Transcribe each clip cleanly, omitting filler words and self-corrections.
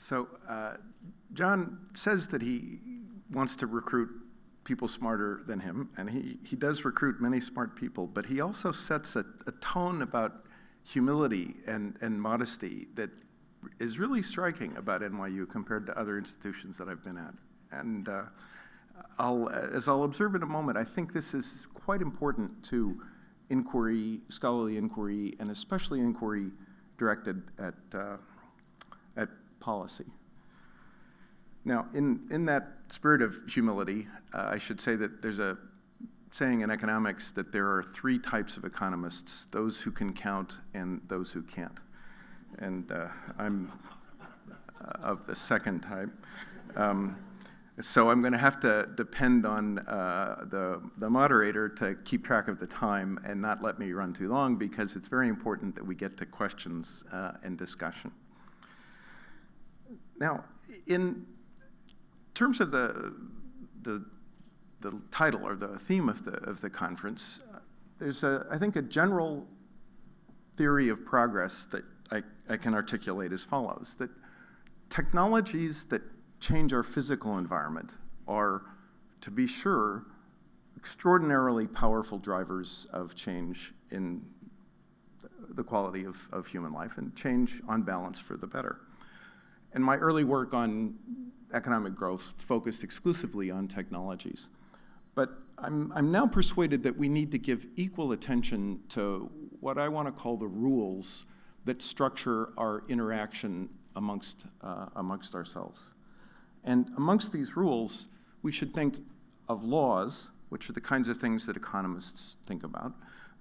So John says that he wants to recruit people smarter than him, and he does recruit many smart people, but he also sets a tone about humility and modesty that is really striking about NYU compared to other institutions that I've been at. And as I'll observe in a moment, I think this is quite important to inquiry, scholarly inquiry, and especially inquiry directed at policy. Now, in that spirit of humility, I should say that there's a saying in economics that there are three types of economists: those who can count and those who can't. And I'm of the second type. So I'm going to have to depend on the moderator to keep track of the time and not let me run too long, because it's very important that we get to questions and discussion. Now, in terms of the title or the theme of the conference, there's I think a general theory of progress that I can articulate as follows: that technologies that change our physical environment are, to be sure, extraordinarily powerful drivers of change in the quality of human life, and change on balance for the better. And my early work on economic growth focused exclusively on technologies. But I'm now persuaded that we need to give equal attention to what I want to call the rules that structure our interaction amongst ourselves. And amongst these rules, we should think of laws, which are the kinds of things that economists think about,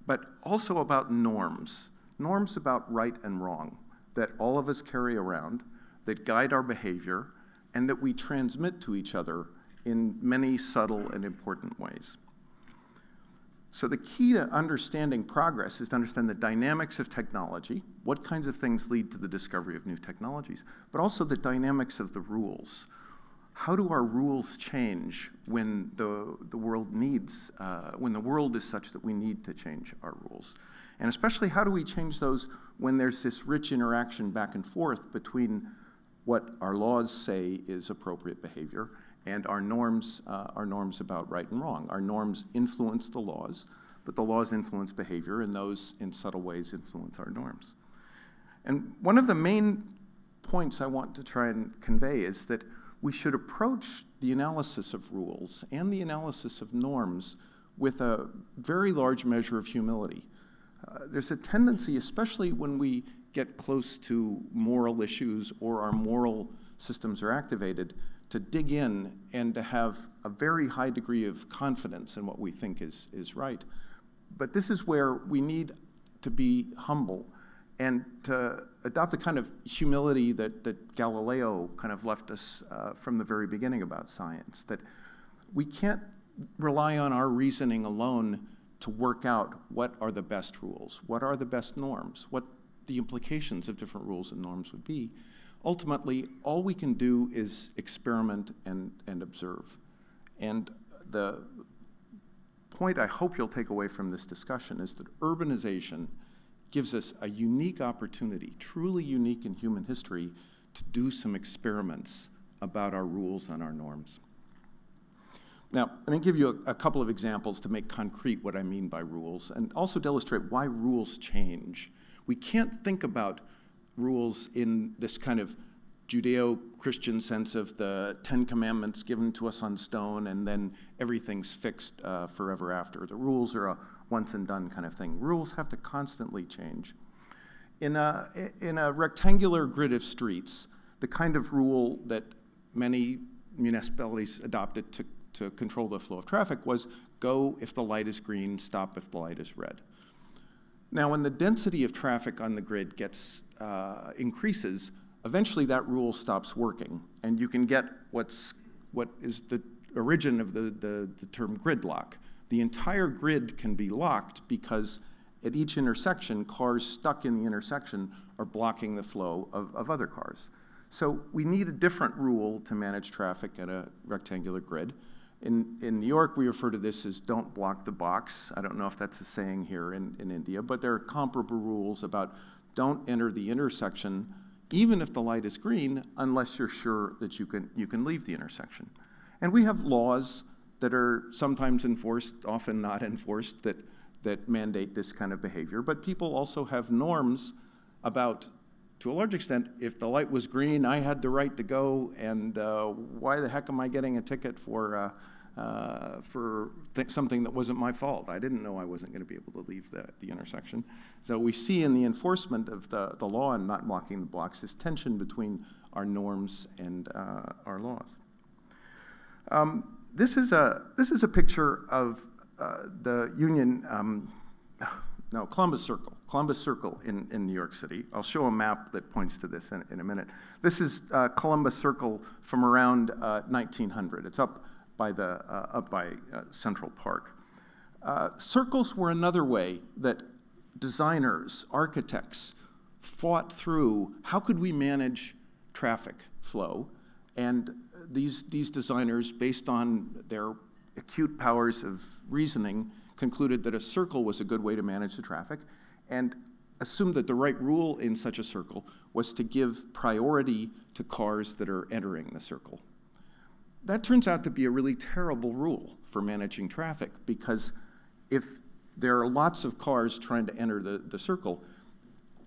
but also about norms about right and wrong that all of us carry around, that guide our behavior, and that we transmit to each other in many subtle and important ways. So the key to understanding progress is to understand the dynamics of technology, what kinds of things lead to the discovery of new technologies, but also the dynamics of the rules. How do our rules change when the world needs, when the world is such that we need to change our rules? And especially, how do we change those when there's this rich interaction back and forth between what our laws say is appropriate behavior and our norms about right and wrong? Our norms influence the laws, but the laws influence behavior, and those in subtle ways influence our norms. And one of the main points I want to try and convey is that we should approach the analysis of rules and the analysis of norms with a very large measure of humility. There's a tendency, especially when we get close to moral issues or our moral systems are activated, to dig in and to have a very high degree of confidence in what we think is right. But this is where we need to be humble and to adopt the kind of humility that Galileo kind of left us from the very beginning about science, that we can't rely on our reasoning alone to work out what are the best rules, what are the best norms, what the implications of different rules and norms would be. Ultimately, all we can do is experiment and observe. And the point I hope you'll take away from this discussion is that urbanization gives us a unique opportunity, truly unique in human history, to do some experiments about our rules and our norms. Now, let me give you a couple of examples to make concrete what I mean by rules, and also to illustrate why rules change. We can't think about rules in this kind of Judeo-Christian sense of the 10 Commandments given to us on stone and then everything's fixed forever after. The rules are a once and done kind of thing. Rules have to constantly change. In a rectangular grid of streets, the kind of rule that many municipalities adopted to control the flow of traffic was go if the light is green, stop if the light is red. Now, when the density of traffic on the grid increases, eventually that rule stops working, and you can get what is the origin of the term gridlock. The entire grid can be locked because at each intersection, cars stuck in the intersection are blocking the flow of other cars. So we need a different rule to manage traffic at a rectangular grid. In New York, we refer to this as don't block the box. I don't know if that's a saying here in India, but there are comparable rules about don't enter the intersection even if the light is green, unless you're sure that you can leave the intersection. And we have laws that are sometimes enforced, often not enforced, that mandate this kind of behavior. But people also have norms about, to a large extent, if the light was green, I had the right to go, and why the heck am I getting a ticket for something that wasn't my fault? I didn't know I wasn't going to be able to leave the intersection. So we see in the enforcement of the law and not walking the blocks this tension between our norms and our laws. This is a picture of the Columbus Circle in New York City. I'll show a map that points to this in a minute. This is Columbus Circle from around 1900. It's up by Central Park. Circles were another way that designers, architects fought through how could we manage traffic flow, and these designers, based on their acute powers of reasoning, concluded that a circle was a good way to manage the traffic, and assumed that the right rule in such a circle was to give priority to cars that are entering the circle. That turns out to be a really terrible rule for managing traffic, because if there are lots of cars trying to enter the circle,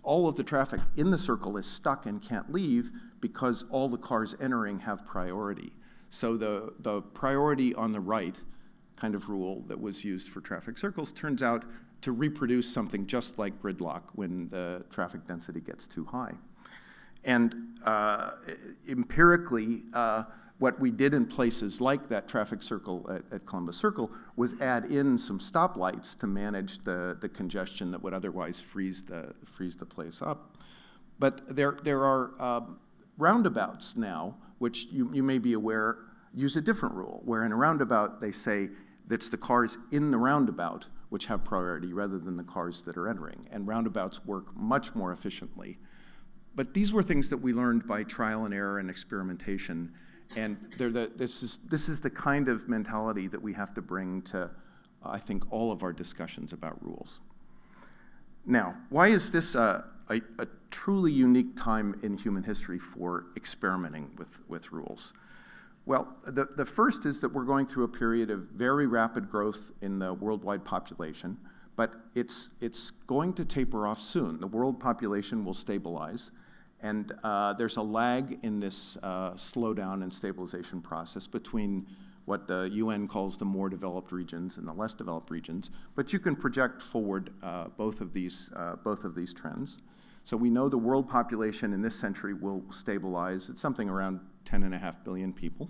all of the traffic in the circle is stuck and can't leave because all the cars entering have priority. So the priority on the right kind of rule that was used for traffic circles turns out to reproduce something just like gridlock when the traffic density gets too high. And empirically, what we did in places like that traffic circle at Columbus Circle was add in some stoplights to manage the congestion that would otherwise freeze the place up. But there are roundabouts now, which you may be aware, use a different rule, where in a roundabout they say that's the cars in the roundabout which have priority rather than the cars that are entering. And roundabouts work much more efficiently. But these were things that we learned by trial and error and experimentation. And this is the kind of mentality that we have to bring to, I think, all of our discussions about rules. Now, why is this a truly unique time in human history for experimenting with rules? Well, the first is that we're going through a period of very rapid growth in the worldwide population, but it's going to taper off soon. The world population will stabilize, and there's a lag in this slowdown and stabilization process between what the UN calls the more developed regions and the less developed regions. But you can project forward both of these trends. So we know the world population in this century will stabilize at something around 10.5 billion people.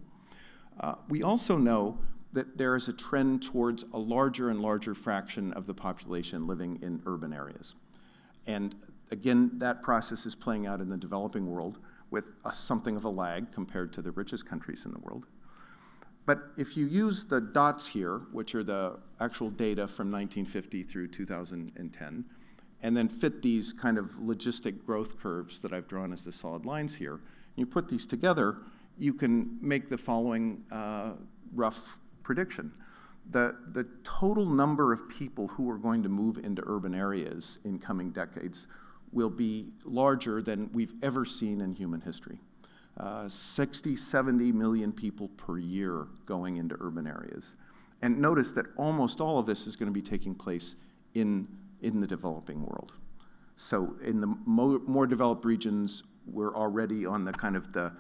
We also know that there is a trend towards a larger and larger fraction of the population living in urban areas. And again, that process is playing out in the developing world with something of a lag compared to the richest countries in the world. But if you use the dots here, which are the actual data from 1950 through 2010, and then fit these kind of logistic growth curves that I've drawn as the solid lines here, you put these together, you can make the following rough prediction. The total number of people who are going to move into urban areas in coming decades will be larger than we've ever seen in human history. 60, 70 million people per year going into urban areas. And notice that almost all of this is going to be taking place in the developing world. So in the more developed regions, we're already on the kind of the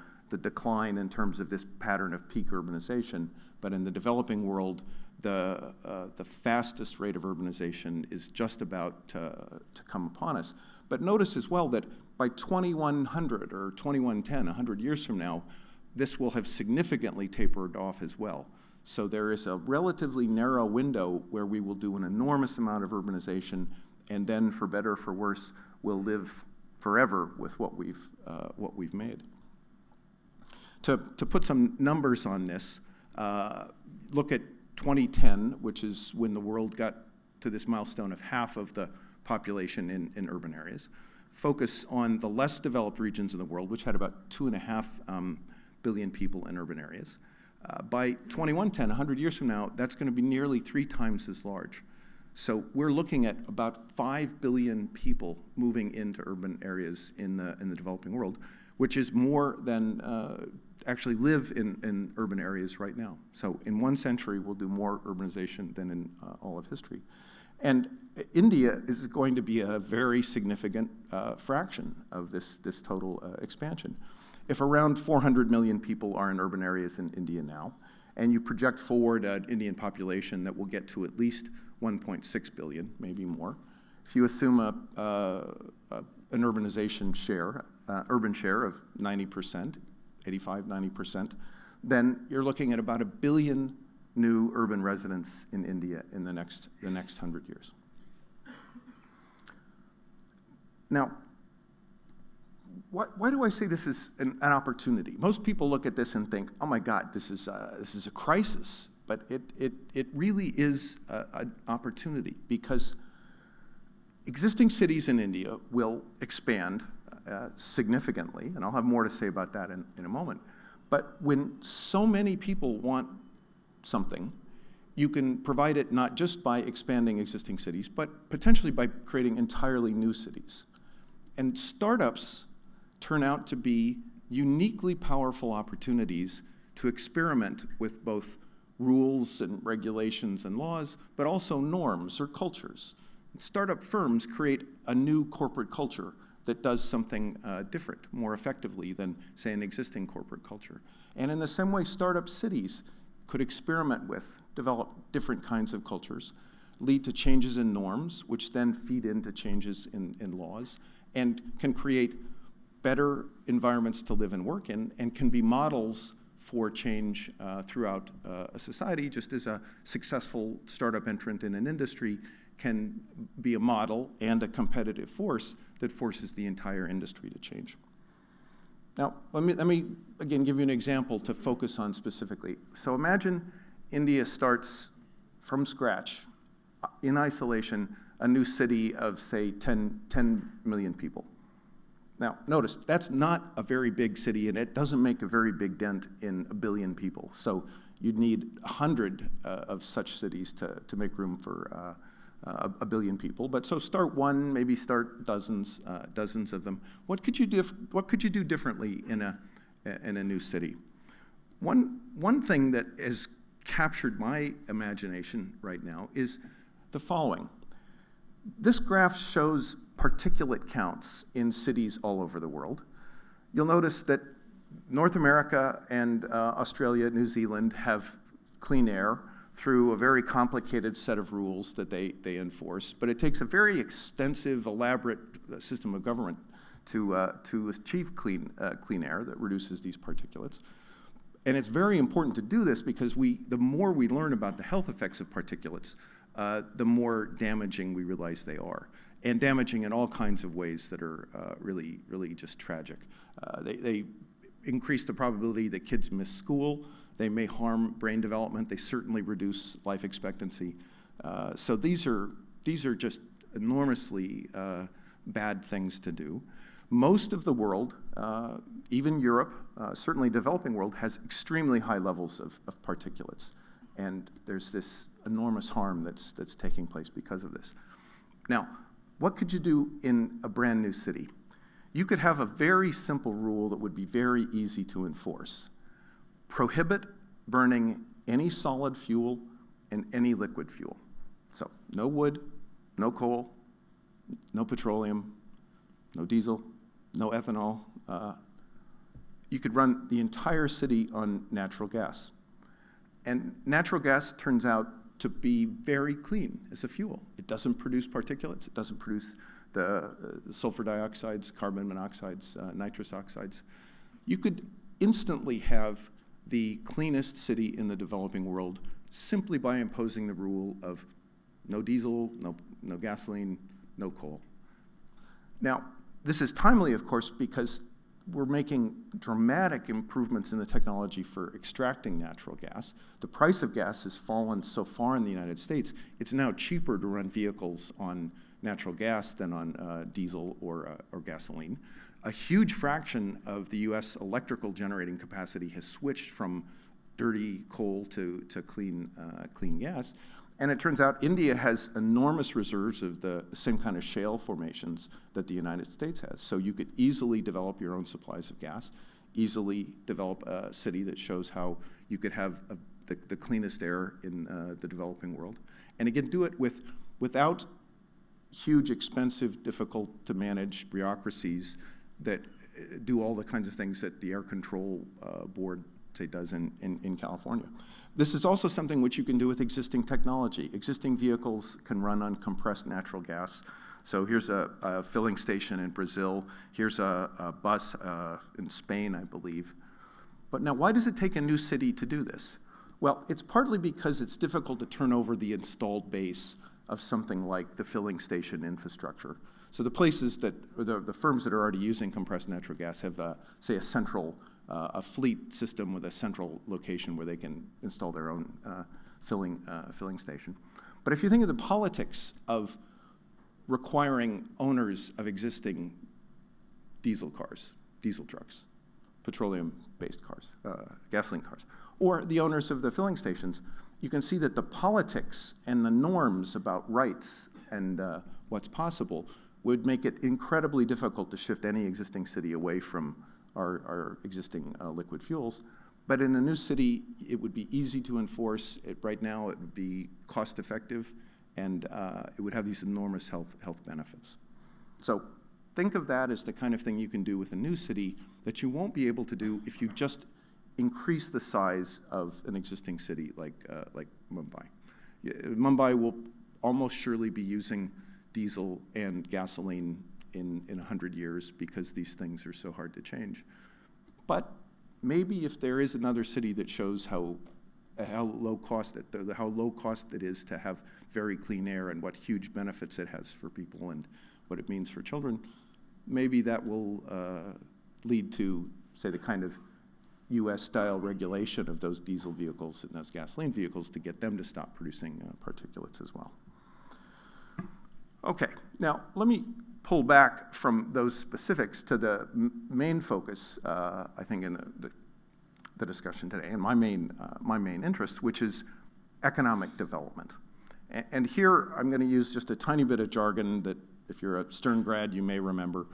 decline in terms of this pattern of peak urbanization. But in the developing world, the fastest rate of urbanization is just about to come upon us. But notice as well that by 2100 or 2110, 100 years from now, this will have significantly tapered off as well. So there is a relatively narrow window where we will do an enormous amount of urbanization, and then for better or for worse, we'll live forever with what we've made. To put some numbers on this, look at 2010, which is when the world got to this milestone of half of the population in urban areas. Focus on the less developed regions of the world, which had about 2.5 billion people in urban areas. By 2110, 100 years from now, that's going to be nearly 3 times as large. So we're looking at about 5 billion people moving into urban areas in the developing world, which is more than actually live in urban areas right now. So in 1 century, we'll do more urbanization than in all of history. And India is going to be a very significant fraction of this total expansion. If around 400 million people are in urban areas in India now, and you project forward an Indian population that will get to at least 1.6 billion, maybe more, if you assume an urbanization share, urban share of 90%, 85, 90%, then you're looking at about 1 billion new urban residents in India in the next 100 years. Now, why do I say this is an opportunity? Most people look at this and think, oh my God, this is a crisis. But it really is an opportunity, because existing cities in India will expand significantly, and I'll have more to say about that in a moment. But when so many people want something, you can provide it not just by expanding existing cities, but potentially by creating entirely new cities. And startups turn out to be uniquely powerful opportunities to experiment with both rules and regulations and laws, but also norms or cultures. Startup firms create a new corporate culture that does something different, more effectively than, say, an existing corporate culture. And in the same way, startup cities could experiment with, develop different kinds of cultures, lead to changes in norms, which then feed into changes in laws, and can create better environments to live and work in, and can be models for change throughout a society, just as a successful startup entrant in an industry can be a model and a competitive force that forces the entire industry to change. Now, let me again give you an example to focus on specifically. So imagine India starts from scratch, in isolation, a new city of, say, 10 million people. Now, notice, that's not a very big city, and it doesn't make a very big dent in 1 billion people. So you'd need 100 of such cities to make room for 1 billion people. But so start one, maybe start dozens of them. What could you do differently in a new city? One thing that has captured my imagination right now is the following. This graph shows particulate counts in cities all over the world. You'll notice that North America and Australia, New Zealand have clean air through a very complicated set of rules that they enforce, but it takes a very extensive, elaborate system of government to achieve clean air that reduces these particulates. And it's very important to do this because the more we learn about the health effects of particulates, the more damaging we realize they are, and damaging in all kinds of ways that are really, really just tragic. They increase the probability that kids miss school. They may harm brain development. They certainly reduce life expectancy. So these are just enormously bad things to do. Most of the world, even Europe, certainly developing world, has extremely high levels of particulates. And there's this enormous harm that's taking place because of this. Now, what could you do in a brand new city? You could have a very simple rule that would be very easy to enforce. Prohibit burning any solid fuel and any liquid fuel. So no wood, no coal, no petroleum, no diesel, no ethanol. You could run the entire city on natural gas. And natural gas turns out to be very clean as a fuel. It doesn't produce particulates. It doesn't produce the sulfur dioxides, carbon monoxides, nitrous oxides. You could instantly have the cleanest city in the developing world simply by imposing the rule of no diesel, no gasoline, no coal. Now, this is timely, of course, because we're making dramatic improvements in the technology for extracting natural gas. The price of gas has fallen so far in the United States, it's now cheaper to run vehicles on natural gas than on diesel or gasoline. A huge fraction of the US electrical generating capacity has switched from dirty coal to clean gas. And it turns out India has enormous reserves of the same kind of shale formations that the United States has. So you could easily develop your own supplies of gas, easily develop a city that shows how you could have the cleanest air in the developing world. And again, do it without huge, expensive, difficult to manage bureaucracies that do all the kinds of things that the Air Control Board, say, does in California. This is also something which you can do with existing technology. Existing vehicles can run on compressed natural gas. So here's a filling station in Brazil. Here's a bus in Spain, I believe. But now, why does it take a new city to do this? Well, it's partly because it's difficult to turn over the installed base of something like the filling station infrastructure. So the places that, or the firms that are already using compressed natural gas have, say, a fleet system with a central location where they can install their own filling station. But if you think of the politics of requiring owners of existing diesel cars, diesel trucks, petroleum-based cars, gasoline cars, or the owners of the filling stations, you can see that the politics and the norms about rights and what's possible would make it incredibly difficult to shift any existing city away from our existing liquid fuels. But in a new city, it would be easy to enforce. Right now, it would be cost-effective, and it would have these enormous health benefits. So think of that as the kind of thing you can do with a new city that you won't be able to do if you just increase the size of an existing city like Mumbai. Mumbai will almost surely be using diesel and gasoline in 100 years because these things are so hard to change. But maybe if there is another city that shows how low cost it is to have very clean air and what huge benefits it has for people and what it means for children, maybe that will lead to, say, the kind of US-style regulation of those diesel vehicles and those gasoline vehicles to get them to stop producing particulates as well. Okay, now let me pull back from those specifics to the main focus, I think, in the discussion today, and my main interest, which is economic development. And here I'm going to use just a tiny bit of jargon that, if you're a Stern grad, you may remember.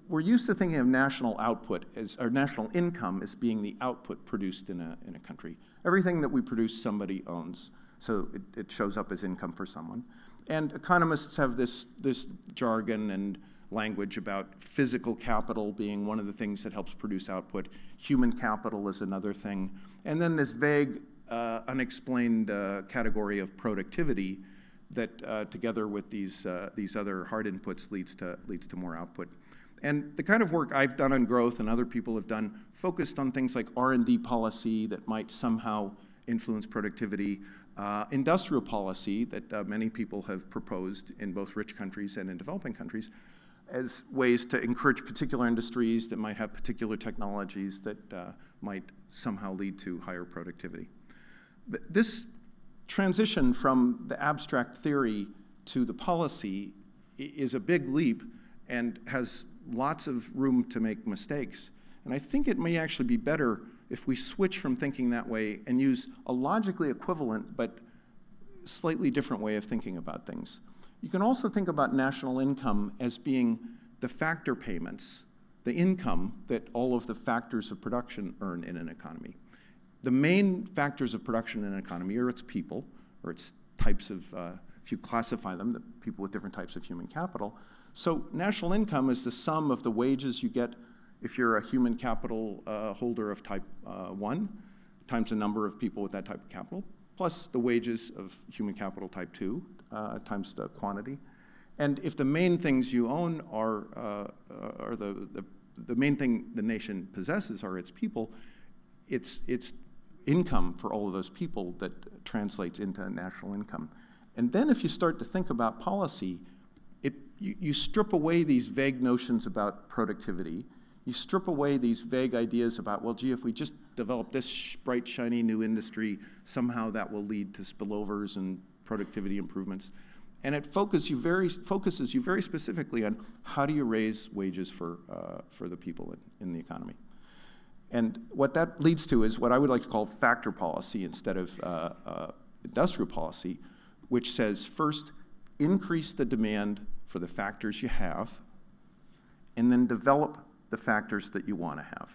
We're used to thinking of national output or national income as being the output produced in a country. Everything that we produce, somebody owns, so it shows up as income for someone. And economists have this jargon and language about physical capital being one of the things that helps produce output. Human capital is another thing. And then this vague, unexplained category of productivity that together with these other hard inputs leads to more output. And the kind of work I've done on growth and other people have done focused on things like R&D policy that might somehow influence productivity, industrial policy that many people have proposed in both rich countries and in developing countries as ways to encourage particular industries that might have particular technologies that might somehow lead to higher productivity. But this transition from the abstract theory to the policy is a big leap and has lots of room to make mistakes. And I think it may actually be better if we switch from thinking that way and use a logically equivalent but slightly different way of thinking about things. You can also think about national income as being the factor payments, the income that all of the factors of production earn in an economy. The main factors of production in an economy are its people, or its types of, if you classify them, the people with different types of human capital. So national income is the sum of the wages you get if you're a human capital holder of type 1, times the number of people with that type of capital, plus the wages of human capital type 2, times the quantity. And if the main things you own are the main thing the nation possesses are its people, it's income for all of those people that translates into national income. And then if you start to think about policy, you strip away these vague notions about productivity. You strip away these vague ideas about, well, gee, if we just develop this bright, shiny new industry, somehow that will lead to spillovers and productivity improvements. And it focuses you very specifically on how do you raise wages for the people in the economy. And what that leads to is what I would like to call factor policy instead of industrial policy, which says first, increase the demand for the factors you have, and then develop the factors that you want to have.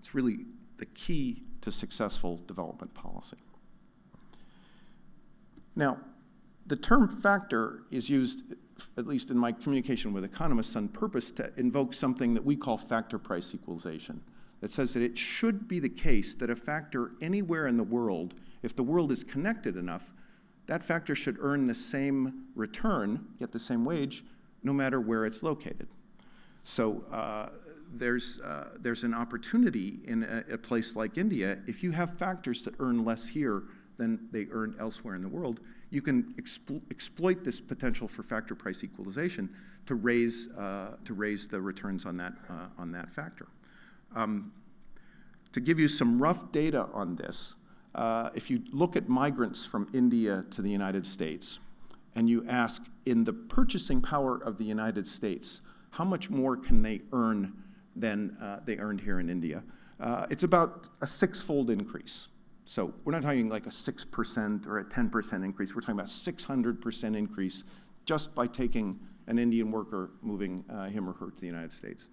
It's really the key to successful development policy. Now, the term factor is used, at least in my communication with economists, on purpose to invoke something that we call factor price equalization. That says that it should be the case that a factor anywhere in the world, if the world is connected enough, that factor should earn the same return, get the same wage, no matter where it's located. So there's an opportunity in a place like India. If you have factors that earn less here than they earn elsewhere in the world, you can exploit this potential for factor price equalization to raise the returns on that factor. To give you some rough data on this, if you look at migrants from India to the United States, and you ask, in the purchasing power of the United States, how much more can they earn than they earned here in India? It's about a 6-fold increase. So we're not talking like a 6% or a 10% increase. We're talking about 600% increase just by taking an Indian worker, moving him or her to the United States.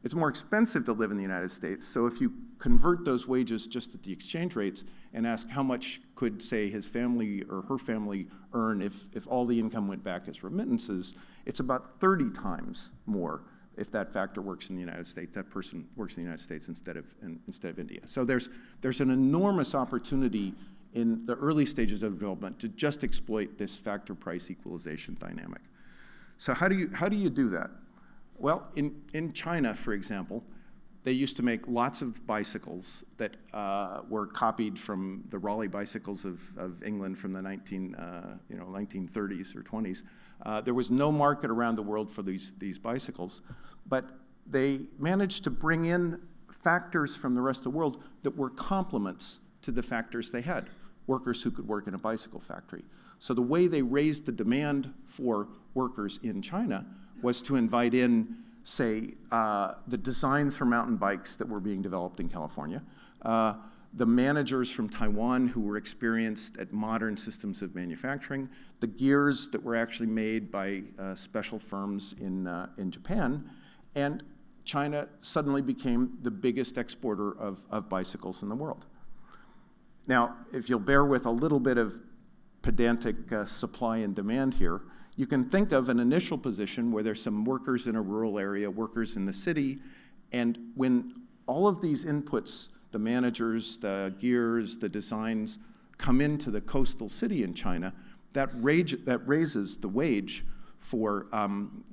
It's more expensive to live in the United States, so if you convert those wages just at the exchange rates and ask how much could, say, his family or her family earn if all the income went back as remittances, it's about 30 times more if that factor works in the United States, that person works in the United States instead of India. So there's an enormous opportunity in the early stages of development to just exploit this factor price equalization dynamic. So how do you do that? Well, in China, for example, they used to make lots of bicycles that were copied from the Raleigh bicycles of England from the 1930s or 20s. There was no market around the world for these bicycles, but they managed to bring in factors from the rest of the world that were complements to the factors they had, workers who could work in a bicycle factory. So the way they raised the demand for workers in China was to invite in, say, the designs for mountain bikes that were being developed in California, the managers from Taiwan who were experienced at modern systems of manufacturing, the gears that were actually made by special firms in Japan, and China suddenly became the biggest exporter of bicycles in the world. Now, if you'll bear with a little bit of pedantic supply and demand here, you can think of an initial position where there's some workers in a rural area, workers in the city, and when all of these inputs, the managers, the gears, the designs, come into the coastal city in China, that raises the wage for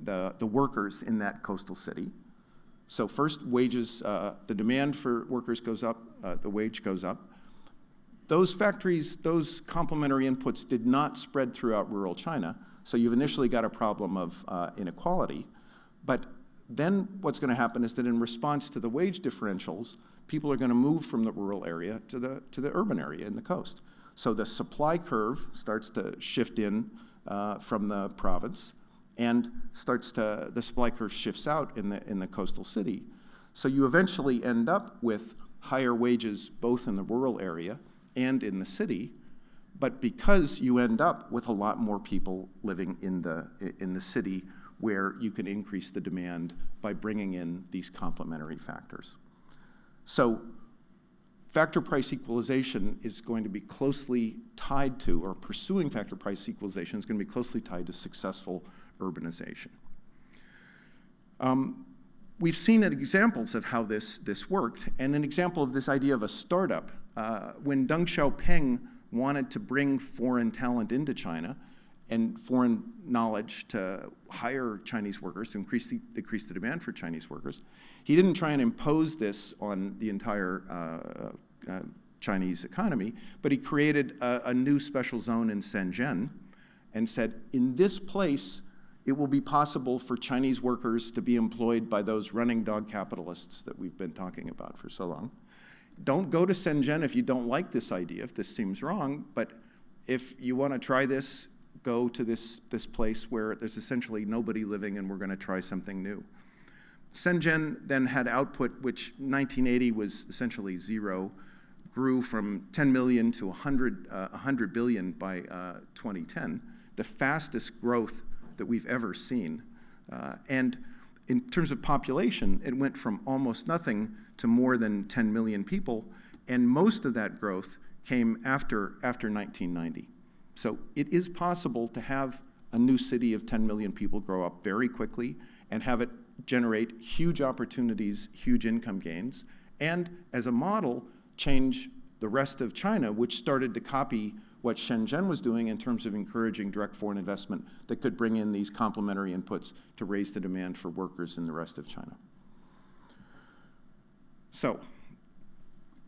the workers in that coastal city. So first, wages, the demand for workers goes up, the wage goes up. Those factories, those complementary inputs did not spread throughout rural China, so you've initially got a problem of inequality. But then what's going to happen is that in response to the wage differentials, people are going to move from the rural area to the urban area in the coast. So the supply curve starts to shift in from the province, and the supply curve shifts out in the coastal city. So you eventually end up with higher wages both in the rural area and in the city, but because you end up with a lot more people living in the city where you can increase the demand by bringing in these complementary factors. So factor price equalization is going to be closely tied to, or pursuing factor price equalization is going to be closely tied to successful urbanization. We've seen examples of how this worked, and an example of this idea of a startup. When Deng Xiaoping wanted to bring foreign talent into China and foreign knowledge to hire Chinese workers, to increase the demand for Chinese workers, he didn't try and impose this on the entire Chinese economy, but he created a new special zone in Shenzhen and said, in this place, it will be possible for Chinese workers to be employed by those running dog capitalists that we've been talking about for so long. Don't go to Shenzhen if you don't like this idea, if this seems wrong, but if you want to try this, go to this place where there's essentially nobody living and we're going to try something new. Shenzhen then had output which 1980 was essentially zero, grew from 10 million to 100 billion by 2010, the fastest growth that we've ever seen. And in terms of population, it went from almost nothing to more than 10 million people, and most of that growth came after 1990. So it is possible to have a new city of 10 million people grow up very quickly and have it generate huge opportunities, huge income gains, and as a model, change the rest of China, which started to copy what Shenzhen was doing in terms of encouraging direct foreign investment that could bring in these complementary inputs to raise the demand for workers in the rest of China. So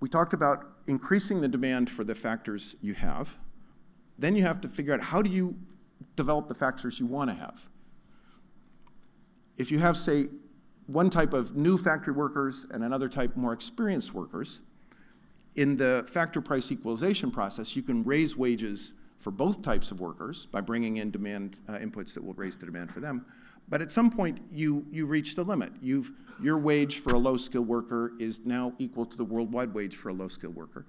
we talked about increasing the demand for the factors you have. Then you have to figure out, how do you develop the factors you want to have? If you have, say, one type of new factory workers and another type more experienced workers, in the factor price equalization process, you can raise wages for both types of workers by bringing in demand inputs that will raise the demand for them. But at some point, you reach the limit. Your wage for a low-skilled worker is now equal to the worldwide wage for a low-skilled worker.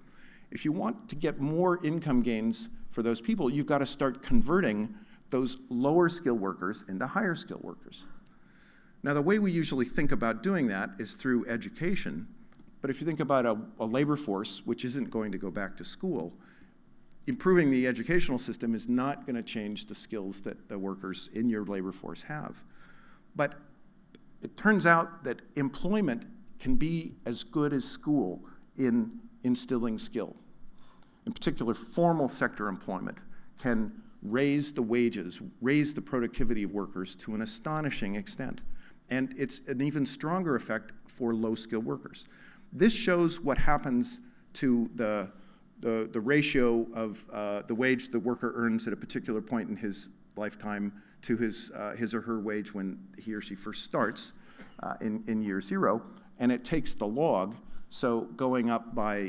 If you want to get more income gains for those people, you've got to start converting those lower-skilled workers into higher-skilled workers. Now, the way we usually think about doing that is through education. But if you think about a labor force which isn't going to go back to school, improving the educational system is not going to change the skills that the workers in your labor force have. But it turns out that employment can be as good as school in instilling skill. In particular, formal sector employment can raise the wages, raise the productivity of workers to an astonishing extent. And it's an even stronger effect for low-skilled workers. This shows what happens to the ratio of the wage the worker earns at a particular point in his lifetime to his or her wage when he or she first starts in year 0, and it takes the log. So going up by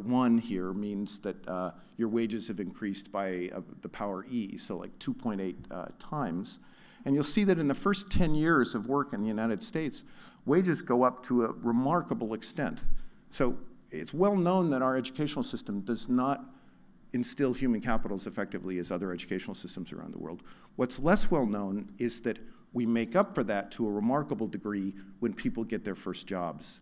1 here means that your wages have increased by the power e, so like 2.8 times. And you'll see that in the first 10 years of work in the United States, wages go up to a remarkable extent. So it's well known that our educational system does not instill human capital as effectively as other educational systems around the world. What's less well known is that we make up for that to a remarkable degree when people get their first jobs.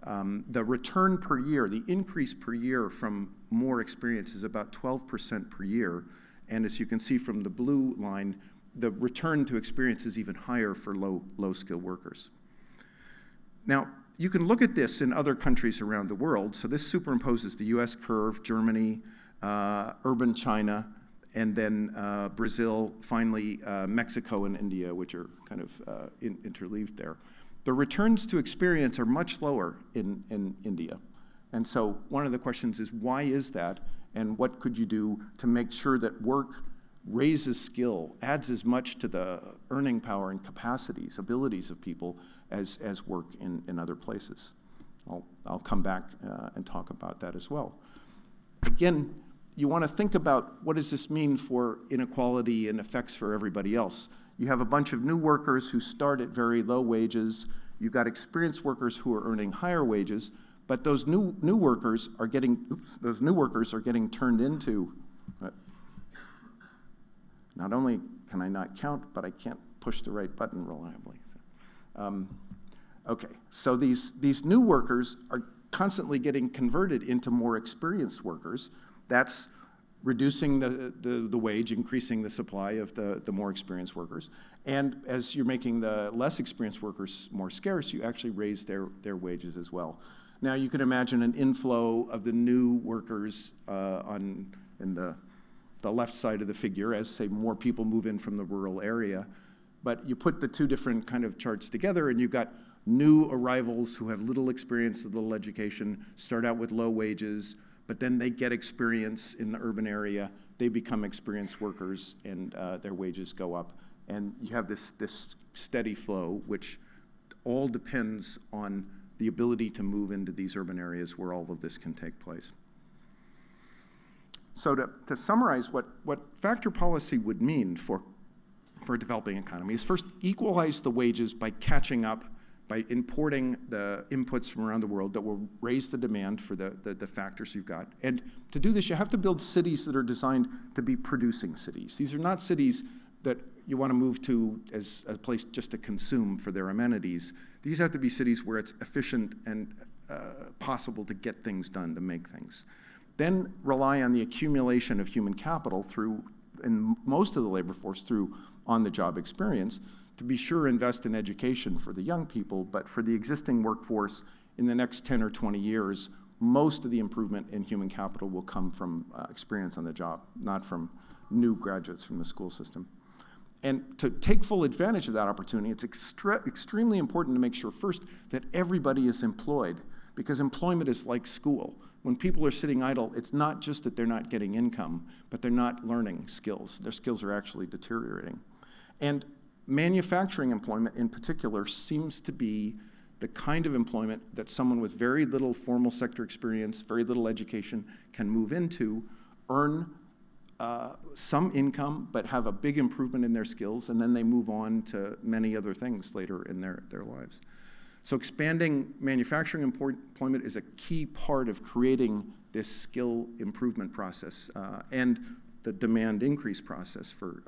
The return per year, the increase per year from more experience is about 12% per year. And as you can see from the blue line, the return to experience is even higher for low-skilled workers. Now, you can look at this in other countries around the world. So this superimposes the US curve, Germany, urban China, and then Brazil, finally Mexico and India, which are kind of interleaved there. The returns to experience are much lower in India. And so one of the questions is, why is that? And what could you do to make sure that work raises skill, adds as much to the earning power and capacities, abilities of people as work in other places? I'll come back and talk about that as well. Again, you want to think about, what does this mean for inequality and effects for everybody else? You have a bunch of new workers who start at very low wages. You've got experienced workers who are earning higher wages, but those new workers are getting turned into. Not only can I not count, but I can't push the right button reliably. Okay, so these new workers are constantly getting converted into more experienced workers. That's reducing the wage, increasing the supply of the more experienced workers. And as you're making the less experienced workers more scarce, you actually raise their wages as well. Now you can imagine an inflow of the new workers in the left side of the figure as, say, more people move in from the rural area. But you put the two different kind of charts together and you've got new arrivals who have little experience, little education, start out with low wages, but then they get experience in the urban area, they become experienced workers, and their wages go up. And you have this steady flow, which all depends on the ability to move into these urban areas where all of this can take place. So to summarize what factor policy would mean for a developing economy is, first, equalize the wages by catching up by importing the inputs from around the world that will raise the demand for the factors you've got. And to do this, you have to build cities that are designed to be producing cities. These are not cities that you want to move to as a place just to consume for their amenities. These have to be cities where it's efficient and possible to get things done, to make things. Then rely on the accumulation of human capital through, in most of the labor force, through on-the-job experience, to be sure invest in education for the young people, but for the existing workforce in the next 10 or 20 years, most of the improvement in human capital will come from experience on the job, not from new graduates from the school system. And to take full advantage of that opportunity, it's extremely important to make sure first that everybody is employed, because employment is like school. When people are sitting idle, it's not just that they're not getting income, but they're not learning skills. Their skills are actually deteriorating. And manufacturing employment in particular seems to be the kind of employment that someone with very little formal sector experience, very little education can move into, earn some income, but have a big improvement in their skills, and then they move on to many other things later in their lives. So expanding manufacturing employment is a key part of creating this skill improvement process and the demand increase process for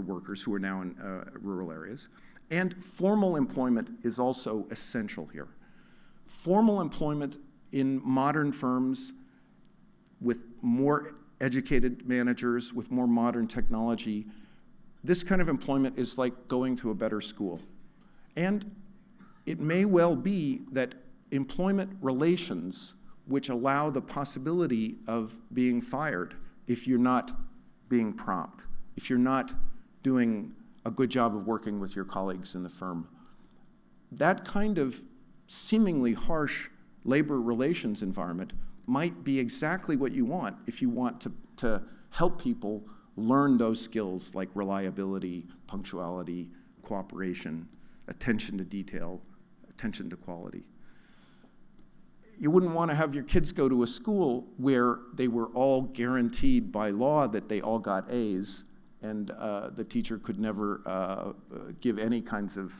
workers who are now in rural areas. And formal employment is also essential here. Formal employment in modern firms with more educated managers, with more modern technology, this kind of employment is like going to a better school. And it may well be that employment relations which allow the possibility of being fired if you're not being prompt, if you're not doing a good job of working with your colleagues in the firm. That kind of seemingly harsh labor relations environment might be exactly what you want if you want to help people learn those skills like reliability, punctuality, cooperation, attention to detail, attention to quality. You wouldn't want to have your kids go to a school where they were all guaranteed by law that they all got A's, and the teacher could never give any kinds of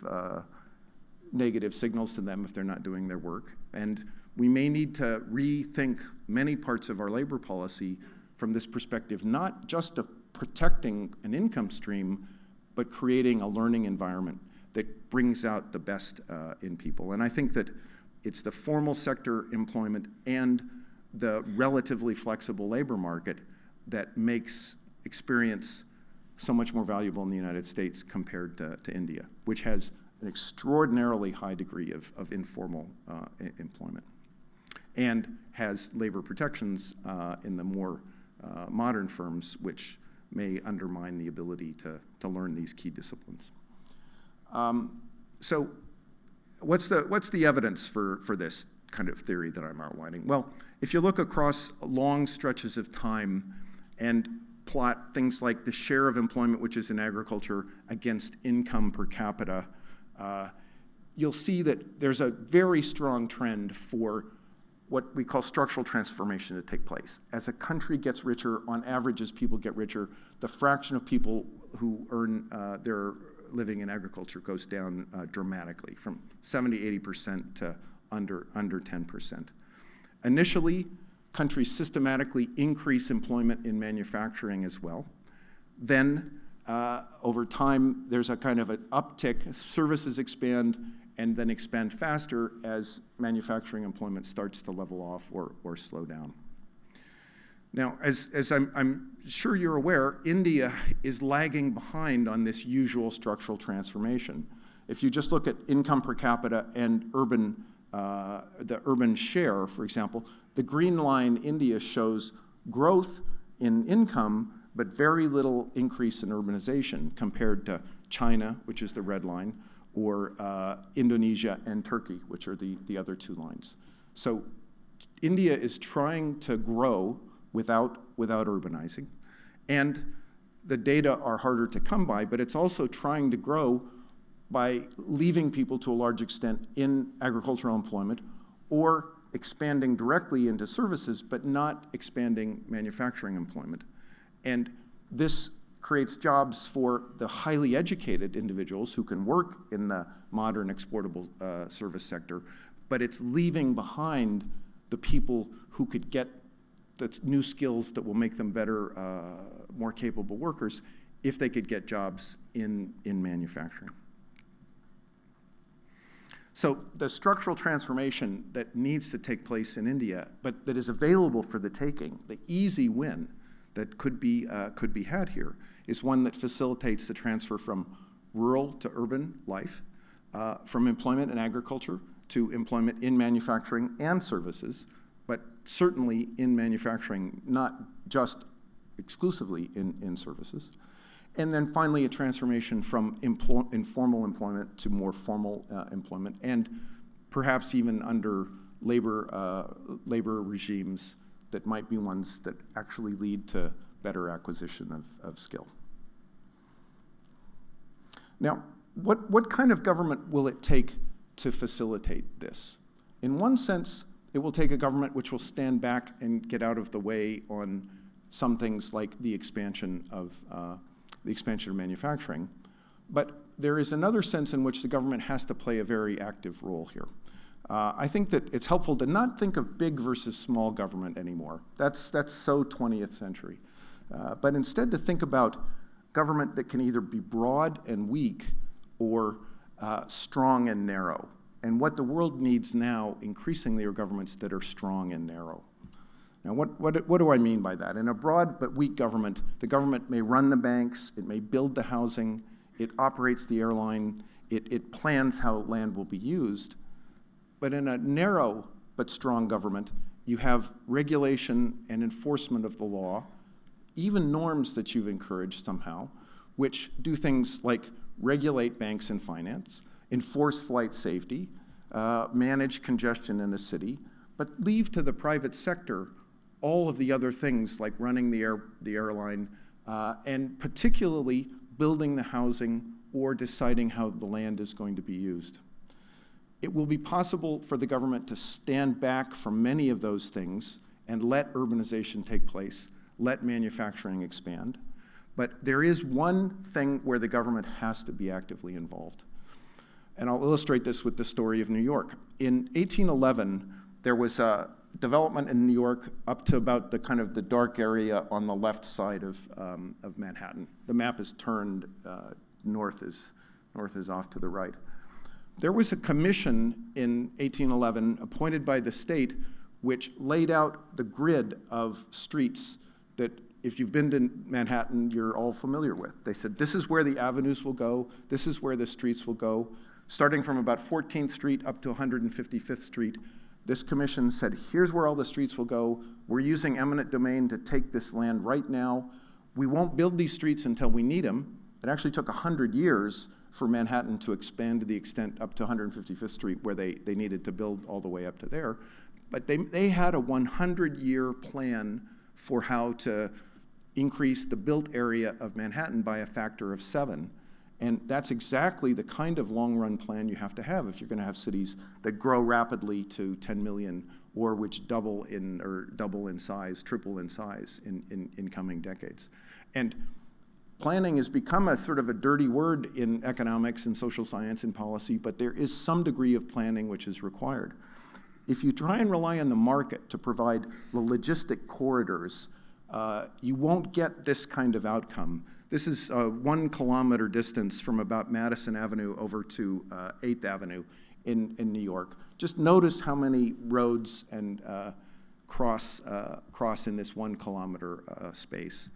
negative signals to them if they're not doing their work. And we may need to rethink many parts of our labor policy from this perspective, not just of protecting an income stream, but creating a learning environment that brings out the best in people. And I think that it's the formal sector employment and the relatively flexible labor market that makes experience so much more valuable in the United States compared to India, which has an extraordinarily high degree of informal employment and has labor protections in the more modern firms, which may undermine the ability to learn these key disciplines. So what's the evidence for this kind of theory that I'm outlining? Well, if you look across long stretches of time and plot things like the share of employment which is in agriculture against income per capita, you'll see that there's a very strong trend for what we call structural transformation to take place. As a country gets richer, on average as people get richer, the fraction of people who earn their living in agriculture goes down dramatically, from 70–80% to under 10%. Initially, countries systematically increase employment in manufacturing as well. Then, over time, there's a kind of an uptick, services expand, and then expand faster as manufacturing employment starts to level off or slow down. Now, as I'm sure you're aware, India is lagging behind on this usual structural transformation. If you just look at income per capita and the urban share, for example, the green line, India, shows growth in income, but very little increase in urbanization compared to China, which is the red line, or Indonesia and Turkey, which are the other two lines. So India is trying to grow without urbanizing, and the data are harder to come by, but it's also trying to grow by leaving people to a large extent in agricultural employment or expanding directly into services, but not expanding manufacturing employment. And this creates jobs for the highly educated individuals who can work in the modern exportable service sector, but it's leaving behind the people who could get the new skills that will make them better, more capable workers if they could get jobs in manufacturing. So the structural transformation that needs to take place in India, but that is available for the taking, the easy win that could be had here, is one that facilitates the transfer from rural to urban life, from employment in agriculture to employment in manufacturing and services, but certainly in manufacturing, not just exclusively in services. And then finally, a transformation from informal employment to more formal employment, and perhaps even under labor regimes that might be ones that actually lead to better acquisition of skill. Now, what kind of government will it take to facilitate this? In one sense, it will take a government which will stand back and get out of the way on some things like the expansion of manufacturing. But there is another sense in which the government has to play a very active role here. I think that it's helpful to not think of big versus small government anymore. That's so 20th century. But instead to think about government that can either be broad and weak or strong and narrow. And what the world needs now increasingly are governments that are strong and narrow. Now, what do I mean by that? In a broad but weak government, the government may run the banks, it may build the housing, it operates the airline, it plans how land will be used. But in a narrow but strong government, you have regulation and enforcement of the law, even norms that you've encouraged somehow, which do things like regulate banks and finance, enforce flight safety, manage congestion in a city, but leave to the private sector all of the other things like running the airline, and particularly building the housing or deciding how the land is going to be used. It will be possible for the government to stand back from many of those things and let urbanization take place, let manufacturing expand. But there is one thing where the government has to be actively involved. And I'll illustrate this with the story of New York. In 1811, there was a development in New York up to about the kind of the dark area on the left side of Manhattan. The map is turned, north is off to the right. There was a commission in 1811 appointed by the state which laid out the grid of streets that, if you've been to Manhattan, you're all familiar with. They said, this is where the avenues will go, this is where the streets will go. Starting from about 14th Street up to 155th Street, this commission said, here's where all the streets will go. We're using eminent domain to take this land right now. We won't build these streets until we need them. It actually took 100 years for Manhattan to expand to the extent up to 155th Street where they needed to build all the way up to there. But they had a 100-year plan for how to increase the built area of Manhattan by a factor of 7. And that's exactly the kind of long-run plan you have to have if you're going to have cities that grow rapidly to 10 million or which double in size, triple in size in coming decades. And planning has become a sort of a dirty word in economics and social science and policy, but there is some degree of planning which is required. If you try and rely on the market to provide the logistic corridors, you won't get this kind of outcome. This is a 1 kilometer distance from about Madison Avenue over to 8th Avenue in New York. Just notice how many roads and cross in this 1 kilometer space.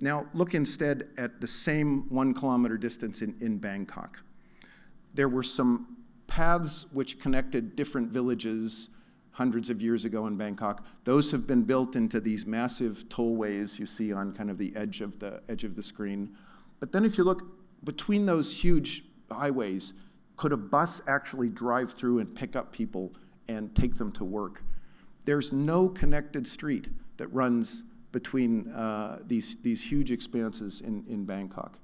Now look instead at the same 1 kilometer distance in Bangkok. There were some paths which connected different villages hundreds of years ago in Bangkok. Those have been built into these massive tollways you see on kind of the edge of the screen. But then if you look between those huge highways, could a bus actually drive through and pick up people and take them to work? There's no connected street that runs between these huge expanses in Bangkok.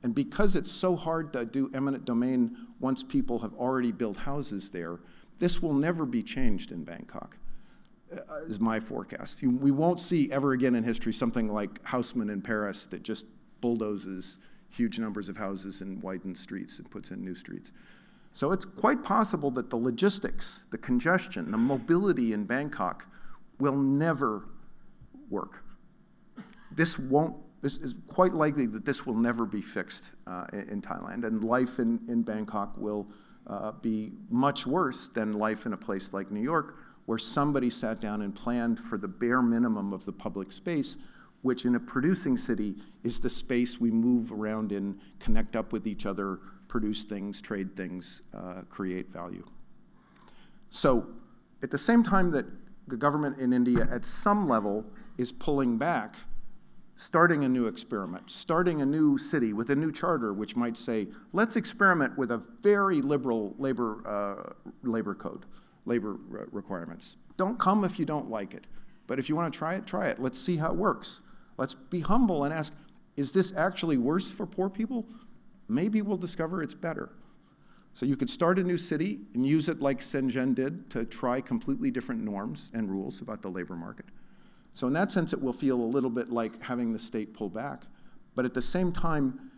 And because it's so hard to do eminent domain once people have already built houses there, this will never be changed in Bangkok, is my forecast. We won't see ever again in history something like Haussmann in Paris that just bulldozes huge numbers of houses and widens streets and puts in new streets. So it's quite possible that the logistics, the congestion, the mobility in Bangkok will never work. This is quite likely that this will never be fixed in Thailand, and life in Bangkok will be much worse than life in a place like New York, where somebody sat down and planned for the bare minimum of the public space, which in a producing city is the space we move around in, connect up with each other, produce things, trade things, create value. So at the same time that the government in India at some level is pulling back, starting a new experiment, starting a new city with a new charter, which might say, let's experiment with a very liberal labor code, labor requirements. Don't come if you don't like it. But if you want to try it, try it. Let's see how it works. Let's be humble and ask, is this actually worse for poor people? Maybe we'll discover it's better. So you could start a new city and use it like Shenzhen did to try completely different norms and rules about the labor market. So in that sense, it will feel a little bit like having the state pull back. But at the same time,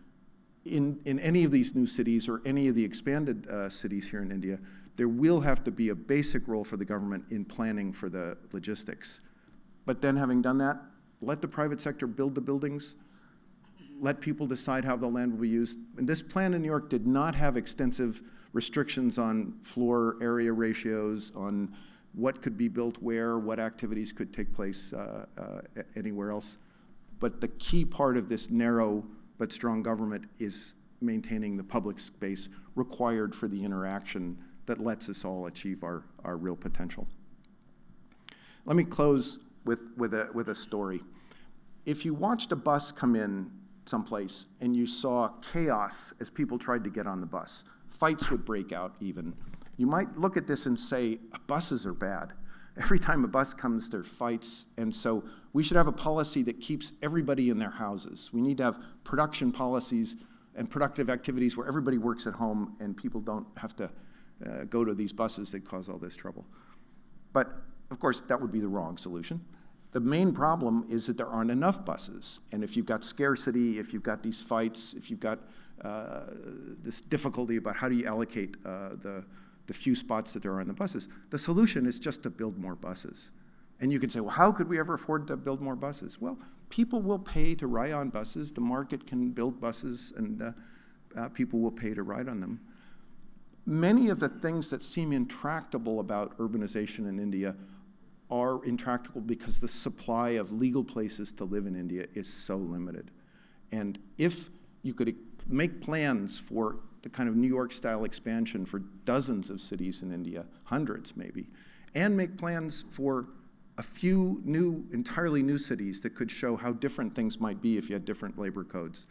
in any of these new cities or any of the expanded cities here in India, there will have to be a basic role for the government in planning for the logistics. But then having done that, let the private sector build the buildings, let people decide how the land will be used. And this plan in New York did not have extensive restrictions on floor area ratios, on what could be built where, what activities could take place anywhere else. But the key part of this narrow but strong government is maintaining the public space required for the interaction that lets us all achieve our real potential. Let me close with a story. If you watched a bus come in someplace and you saw chaos as people tried to get on the bus, fights would break out even, you might look at this and say, buses are bad. Every time a bus comes, there are fights, and so we should have a policy that keeps everybody in their houses. We need to have production policies and productive activities where everybody works at home and people don't have to go to these buses that cause all this trouble. But of course, that would be the wrong solution. The main problem is that there aren't enough buses. And if you've got scarcity, if you've got these fights, if you've got this difficulty about how do you allocate the few spots that there are on the buses, the solution is just to build more buses. And you could say, well, how could we ever afford to build more buses? Well, people will pay to ride on buses. The market can build buses, and people will pay to ride on them. Many of the things that seem intractable about urbanization in India are intractable because the supply of legal places to live in India is so limited. And if you could make plans for the kind of New York-style expansion for dozens of cities in India, hundreds maybe, and make plans for a few entirely new cities that could show how different things might be if you had different labor codes,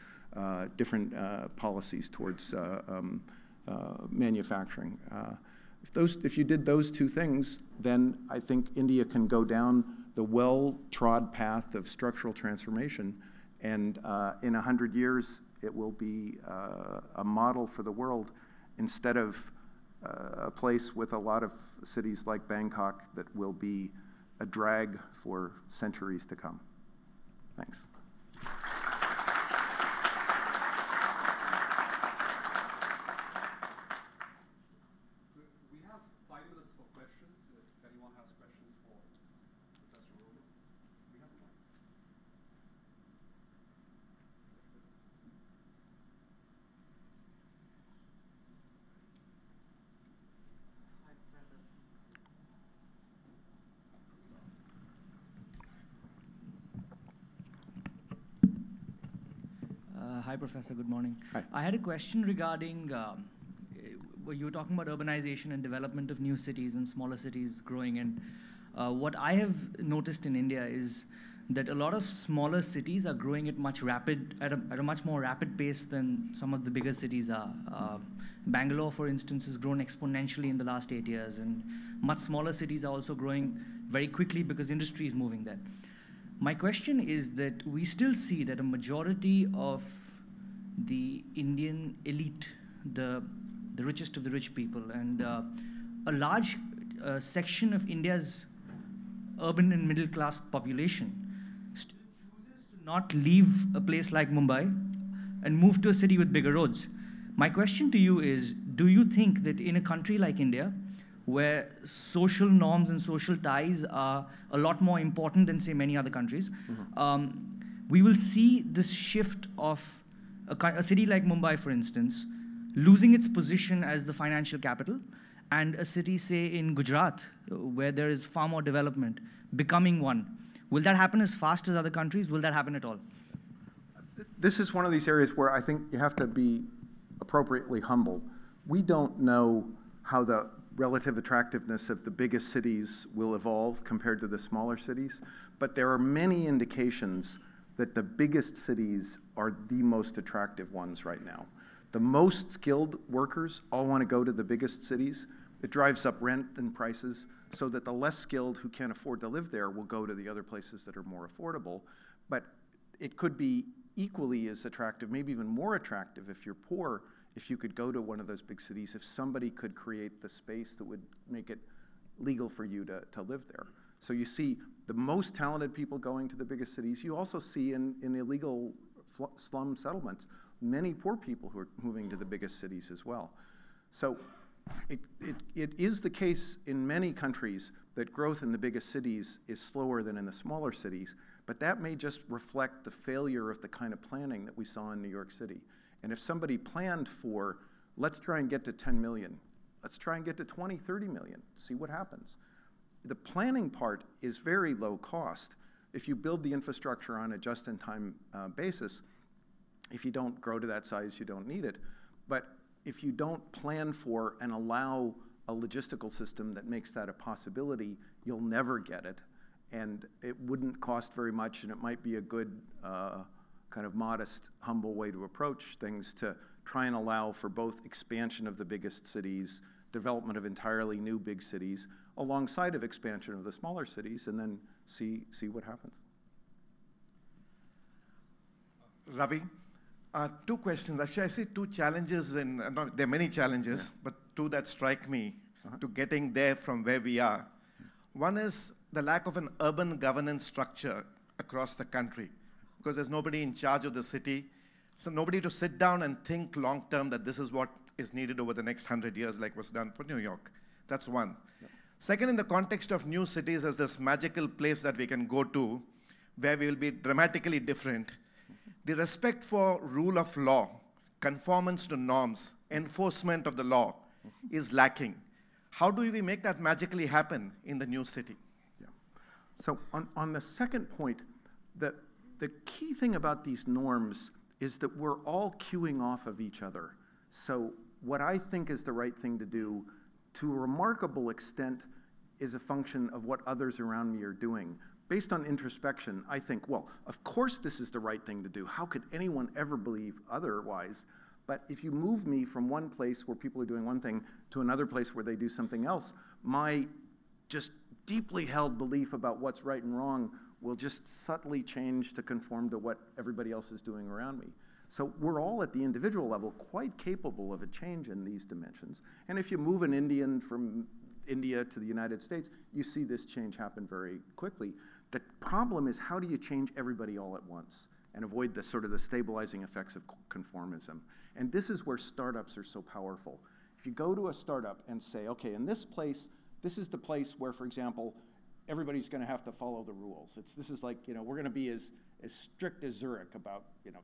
different policies towards manufacturing. If you did those two things, then I think India can go down the well-trod path of structural transformation, and in 100 years, it will be a model for the world instead of a place with a lot of cities like Bangkok that will be a drag for centuries to come. Thanks. We have 5 minutes for questions. If anyone has questions for Professor Romer, we have time. Hi, Professor. Good morning. Hi. I had a question regarding, you were talking about urbanization and development of new cities and smaller cities growing. And what I have noticed in India is that a lot of smaller cities are growing at a much more rapid pace than some of the bigger cities are. Bangalore, for instance, has grown exponentially in the last 8 years, and much smaller cities are also growing very quickly because industry is moving there. My question is that we still see that a majority of the Indian elite, the richest of the rich people, and a large section of India's urban and middle class population still chooses to not leave a place like Mumbai and move to a city with bigger roads. My question to you is, do you think that in a country like India, where social norms and social ties are a lot more important than, say, many other countries, we will see this shift of a city like Mumbai, for instance, losing its position as the financial capital, and a city, say, in Gujarat, where there is far more development, becoming one. Will that happen as fast as other countries? Will that happen at all? This is one of these areas where I think you have to be appropriately humble. We don't know how the relative attractiveness of the biggest cities will evolve compared to the smaller cities, but there are many indications that the biggest cities are the most attractive ones right now. The most skilled workers all want to go to the biggest cities. It drives up rent and prices so that the less skilled who can't afford to live there will go to the other places that are more affordable. But it could be equally as attractive, maybe even more attractive if you're poor, if you could go to one of those big cities, if somebody could create the space that would make it legal for you to live there. So you see the most talented people going to the biggest cities. You also see in illegal slum settlements, many poor people who are moving to the biggest cities as well. So it is the case in many countries that growth in the biggest cities is slower than in the smaller cities, but that may just reflect the failure of the kind of planning that we saw in New York City. And if somebody planned for, let's try and get to 10 million, let's try and get to 20, 30 million, see what happens. The planning part is very low cost. If you build the infrastructure on a just-in-time basis, if you don't grow to that size, you don't need it. But if you don't plan for and allow a logistical system that makes that a possibility, you'll never get it. And it wouldn't cost very much, and it might be a good kind of modest, humble way to approach things, to try and allow for both expansion of the biggest cities, development of entirely new big cities, alongside of expansion of the smaller cities, and then see what happens. Ravi, two questions. Actually, I see two challenges, there are many challenges, but two that strike me to getting there from where we are. One is the lack of an urban governance structure across the country, because there's nobody in charge of the city, so nobody to sit down and think long term that this is what is needed over the next 100 years, like was done for New York. That's one. Yep. Second, in the context of new cities as this magical place that we can go to, where we will be dramatically different, the respect for rule of law, conformance to norms, enforcement of the law is lacking. How do we make that magically happen in the new city? Yeah. So on the second point, the key thing about these norms is that we're all queuing off of each other. So what I think is the right thing to do, to a remarkable extent, is a function of what others around me are doing. Based on introspection, I think, well, of course this is the right thing to do. How could anyone ever believe otherwise? But if you move me from one place where people are doing one thing to another place where they do something else, my just deeply held belief about what's right and wrong will just subtly change to conform to what everybody else is doing around me. So we're all at the individual level quite capable of a change in these dimensions. And if you move an Indian from India to the United States, you see this change happen very quickly. The problem is, how do you change everybody all at once and avoid the sort of the stabilizing effects of conformism? And this is where startups are so powerful. If you go to a startup and say, okay, in this place, this is the place where, for example, everybody's going to have to follow the rules. This is like, we're going to be as strict as Zurich about,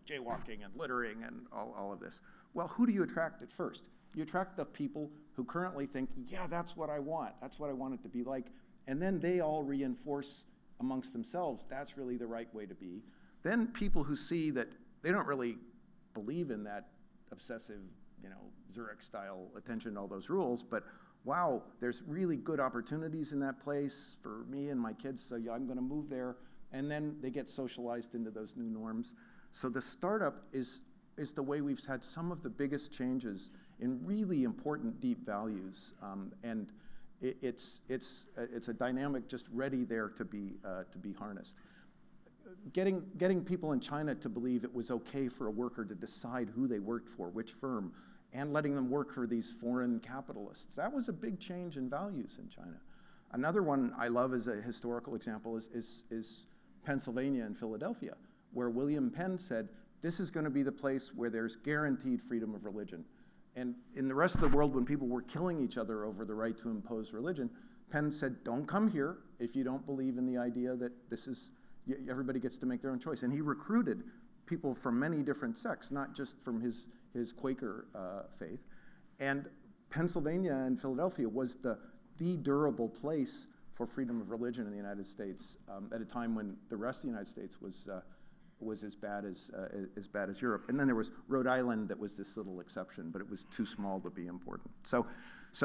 jaywalking and littering and all of this. Well, who do you attract at first? You attract the people who currently think, yeah, that's what I want. That's what I want it to be like. And then they all reinforce amongst themselves, that's really the right way to be. Then people who see that they don't really believe in that obsessive, Zurich-style attention to all those rules, but wow, there's really good opportunities in that place for me and my kids, so yeah, I'm going to move there. And then they get socialized into those new norms. So the startup is the way we've had some of the biggest changes in really important deep values, and it's a dynamic just ready there to be harnessed. Getting people in China to believe it was okay for a worker to decide who they worked for, which firm, and letting them work for these foreign capitalists. That was a big change in values in China. Another one I love as a historical example is Pennsylvania and Philadelphia, where William Penn said, this is going to be the place where there's guaranteed freedom of religion. And in the rest of the world, when people were killing each other over the right to impose religion, Penn said, don't come here if you don't believe in the idea that everybody gets to make their own choice. And he recruited people from many different sects, not just from his Quaker faith. And Pennsylvania and Philadelphia was the durable place for freedom of religion in the United States at a time when the rest of the United States was as bad as Europe. And then there was Rhode Island that was this little exception, but it was too small to be important. So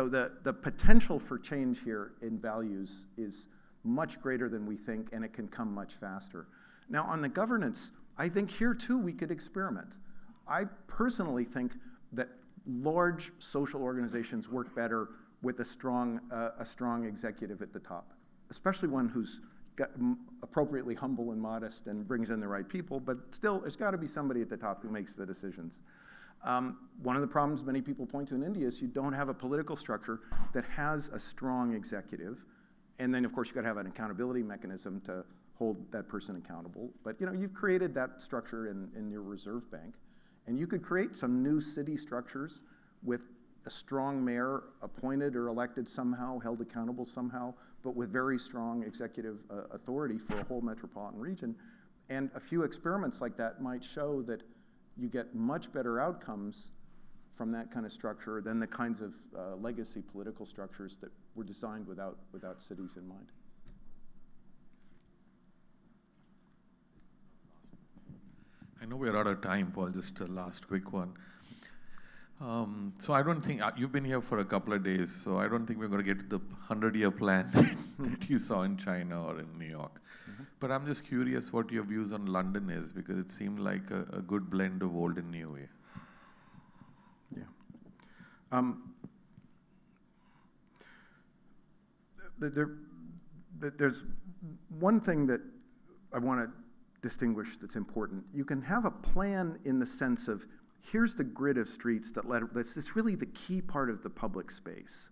the potential for change here in values is much greater than we think, and it can come much faster. Now, on the governance, I think here too we could experiment. I personally think that large social organizations work better with a strong executive at the top, especially one who's appropriately humble and modest and brings in the right people, but still, there's got to be somebody at the top who makes the decisions. One of the problems many people point to in India is you don't have a political structure that has a strong executive, and then of course you've got to have an accountability mechanism to hold that person accountable. But you've created that structure in your reserve bank, and you could create some new city structures with a strong mayor appointed or elected somehow, held accountable somehow, but with very strong executive authority for a whole metropolitan region. And a few experiments like that might show that you get much better outcomes from that kind of structure than the kinds of legacy political structures that were designed without cities in mind. I know we're out of time, Paul, just a last quick one. So I don't think, you've been here for a couple of days, so I don't think we're going to get to the 100-year plan that you saw in China or in New York. Mm-hmm. But I'm just curious what your views on London is, because it seemed like a good blend of old and new. Yeah. There's one thing that I want to distinguish that's important. You can have a plan in the sense of, here's the grid of streets that's really the key part of the public space.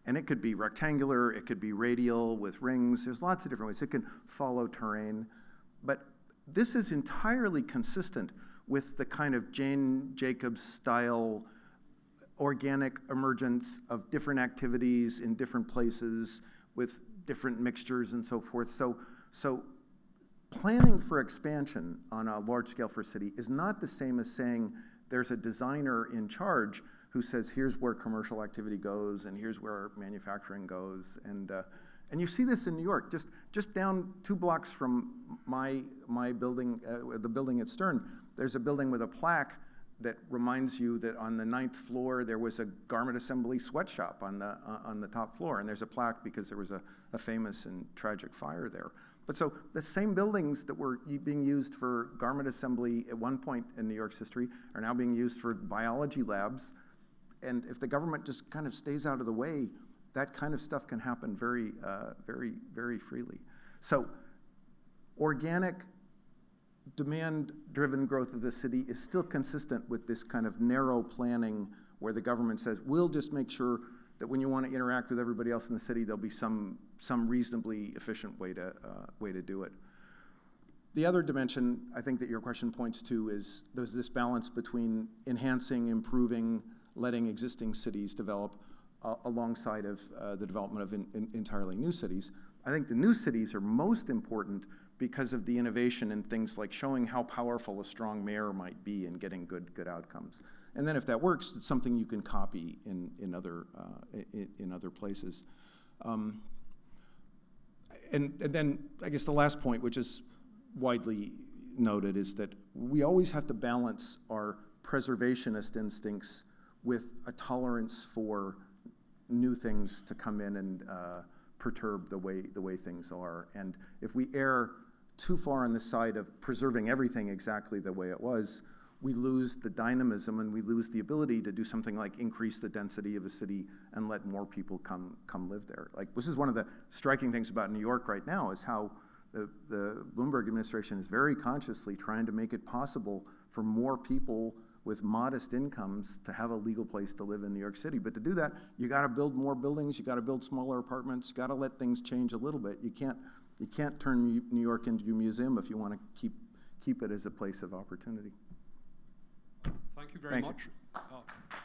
And it could be rectangular, it could be radial with rings, there's lots of different ways. It can follow terrain. But this is entirely consistent with the kind of Jane Jacobs style organic emergence of different activities in different places with different mixtures and so forth. So planning for expansion on a large scale for a city is not the same as saying there's a designer in charge who says, here's where commercial activity goes and here's where manufacturing goes. And you see this in New York, just down 2 blocks from my building, the building at Stern, there's a building with a plaque that reminds you that on the 9th floor there was a garment assembly sweatshop on the top floor, and there's a plaque because there was a famous and tragic fire there. But so the same buildings that were being used for garment assembly at one point in New York's history are now being used for biology labs. And if the government just kind of stays out of the way, that kind of stuff can happen very, very freely. So organic, demand-driven growth of the city is still consistent with this kind of narrow planning where the government says, we'll just make sure that when you want to interact with everybody else in the city, there'll be some reasonably efficient way to do it. The other dimension I think that your question points to is there's this balance between enhancing, improving, letting existing cities develop alongside of the development of entirely new cities. I think the new cities are most important because of the innovation in things like showing how powerful a strong mayor might be in getting good outcomes. And then if that works, it's something you can copy in other places. And then I guess the last point, which is widely noted, is that we always have to balance our preservationist instincts with a tolerance for new things to come in and perturb the way things are. And if we err too far on the side of preserving everything exactly the way it was, we lose the dynamism and we lose the ability to do something like increase the density of a city and let more people come live there. Like, this is one of the striking things about New York right now, is how the Bloomberg administration is very consciously trying to make it possible for more people with modest incomes to have a legal place to live in New York City. But to do that, you got to build more buildings, you got to build smaller apartments, you got to let things change a little bit. You can't turn New York into a museum if you want to keep it as a place of opportunity. Thank you very Thank you. much.